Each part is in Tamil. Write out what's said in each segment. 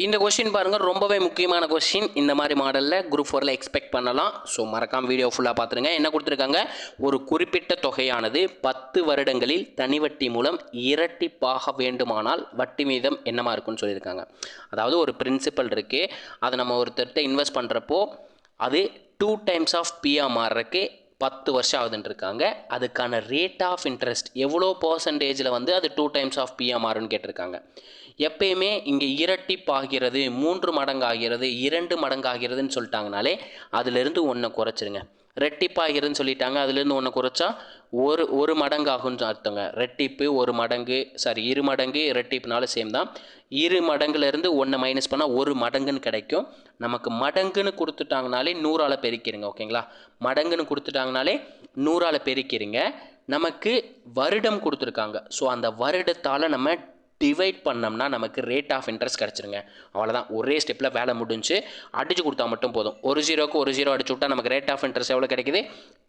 இந்த கொஸ்டின் பாருங்கள், ரொம்பவே முக்கியமான கொஸ்டின். இந்த மாதிரி மாடலில் குரூப் 4ல் எக்ஸ்பெக்ட் பண்ணலாம். ஸோ மறக்காமல் வீடியோ ஃபுல்லாக பார்த்துருங்க. என்ன கொடுத்துருக்காங்க, ஒரு குறிப்பிட்ட தொகையானது 10 வருடங்களில் தனி வட்டி மூலம் இரட்டிப்பாக வேண்டுமானால் வட்டி மீதம் என்னமா இருக்குன்னு சொல்லியிருக்காங்க. அதாவது ஒரு பிரின்சிபல் இருக்குது, அதை நம்ம ஒருத்தர்கிட்ட இன்வெஸ்ட் பண்ணுறப்போ அது 2 டைம்ஸ் ஆஃப் பியாக மாறுறக்கு 10 வருஷம் ஆகுதுன்னு இருக்காங்க. அதுக்கான ரேட் ஆஃப் இன்ட்ரெஸ்ட் எவ்வளோ பர்சன்டேஜில் வந்து அது 2 டைம்ஸ் ஆஃப் பியாக மாறுன்னு கேட்டிருக்காங்க. எப்பயுமே இங்கே இரட்டிப்பாகிறது, 3 மடங்கு ஆகிறது, 2 மடங்கு ஆகிறதுன்னு சொல்லிட்டாங்கனாலே அதிலிருந்து ஒன்றை குறைச்சிருங்க. ரெட்டிப்பாகிறதுன்னு சொல்லிட்டாங்க, அதுலேருந்து ஒன்று குறைச்சா ஒரு மடங்கு ஆகும்னு அர்த்தங்க. ரெட்டிப்பு ஒரு மடங்கு, சாரி 2 மடங்கு, ரெட்டிப்புனாலும் சேம் தான். 2 மடங்குலேருந்து ஒன்றை மைனஸ் பண்ணால் 1 மடங்குன்னு கிடைக்கும். நமக்கு மடங்குன்னு கொடுத்துட்டாங்கனாலே 100ஆல் பெருக்கிடுங்க. ஓகேங்களா, மடங்குன்னு கொடுத்துட்டாங்கனாலே 100ஆல் பெருக்கிடுங்க. நமக்கு வருடம் கொடுத்துருக்காங்க, ஸோ அந்த வருடத்தால் நம்ம டிவைட் பண்ணோம்னா நமக்கு ரேட் ஆஃப் இன்ட்ரெஸ்ட் கிடச்சிருங்க. அவ்வளோதான், ஒரே ஸ்டெப்பில் வேலை முடிஞ்சு. அடிச்சு கொடுத்தா மட்டும் போதும். ஒரு ஜீரோக்கு ஒரு ஜீரோ அடிச்சு விட்டால் நமக்கு ரேட் ஆஃப் இன்ட்ரெஸ்ட் எவ்வளோ கிடைக்குது,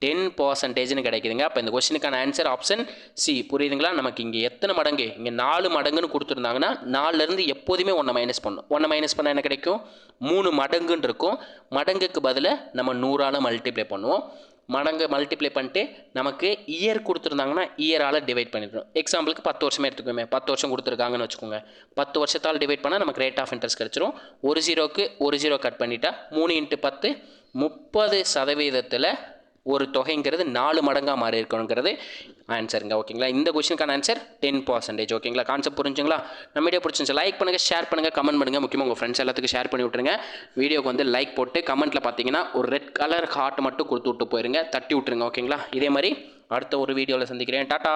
10% கிடைக்குதுங்க. அப்போ இந்த கொஸ்டினுக்கான ஆன்சர் ஆப்ஷன் சி. புரியுதுங்களா? நமக்கு இங்கே எத்தனை மடங்கு, இங்கே 4 மடங்குன்னு கொடுத்துருந்தாங்கன்னா 4லேருந்து எப்போதுமே 1 மைனஸ் பண்ணணும். 1 மைனஸ் பண்ணால் என்ன கிடைக்கும், 3 மடங்குன்னு இருக்கும். மடங்குக்கு பதிலாக நம்ம 100ஆல் மல்டிப்ளை பண்ணுவோம். மடங்கு மல்டிப்ளை பண்ணிட்டு நமக்கு இயர் கொடுத்துருந்தாங்கன்னா இயரால் டிவைட் பண்ணிடணும். எக்ஸாம்பிளுக்கு 10 வருஷமே எடுத்துக்கோமே, 10 வருஷம் கொடுத்துருக்காங்கன்னு வச்சுக்கோங்க. 10 வருஷத்தால் டிவைட் பண்ணால் நமக்கு ரேட் ஆஃப் இன்ட்ரெஸ்ட் கிடச்சிரும். ஒரு ஜீரோக்கு ஒரு ஜீரோ கட் பண்ணிட்டா 3 × 10 30% ஒரு தொகைங்கிறது 4 மடங்காக மாறி இருக்கணுங்கிறது ஆன்சருங்க. ஓகேங்களா, இந்த கொஸ்டினுக்கான ஆன்சர் 10%. ஓகேங்களா, கான்செப்ட் புரிஞ்சுங்களா? நம்ம வீடியோ பிடிச்சிருந்துச்சு லைக் பண்ணுங்கள், ஷேர் பண்ணுங்கள், கமெண்ட் பண்ணுங்கள். முக்கியமாக உங்கள் ஃப்ரெண்ட்ஸ் எல்லாத்துக்கும் ஷேர் பண்ணி விட்டுருங்க. வீடியோக்கு வந்து லைக் போட்டு கமெண்ட்டில் பார்த்தீங்கன்னா ஒரு ரெட் கலர் ஹார்ட் மட்டும் கொடுத்து விட்டு போயிருங்க, தட்டி விட்டுருங்க. ஓகேங்களா, இதே மாதிரி அடுத்த ஒரு வீடியோவில் சந்திக்கிறேன். டாட்டா.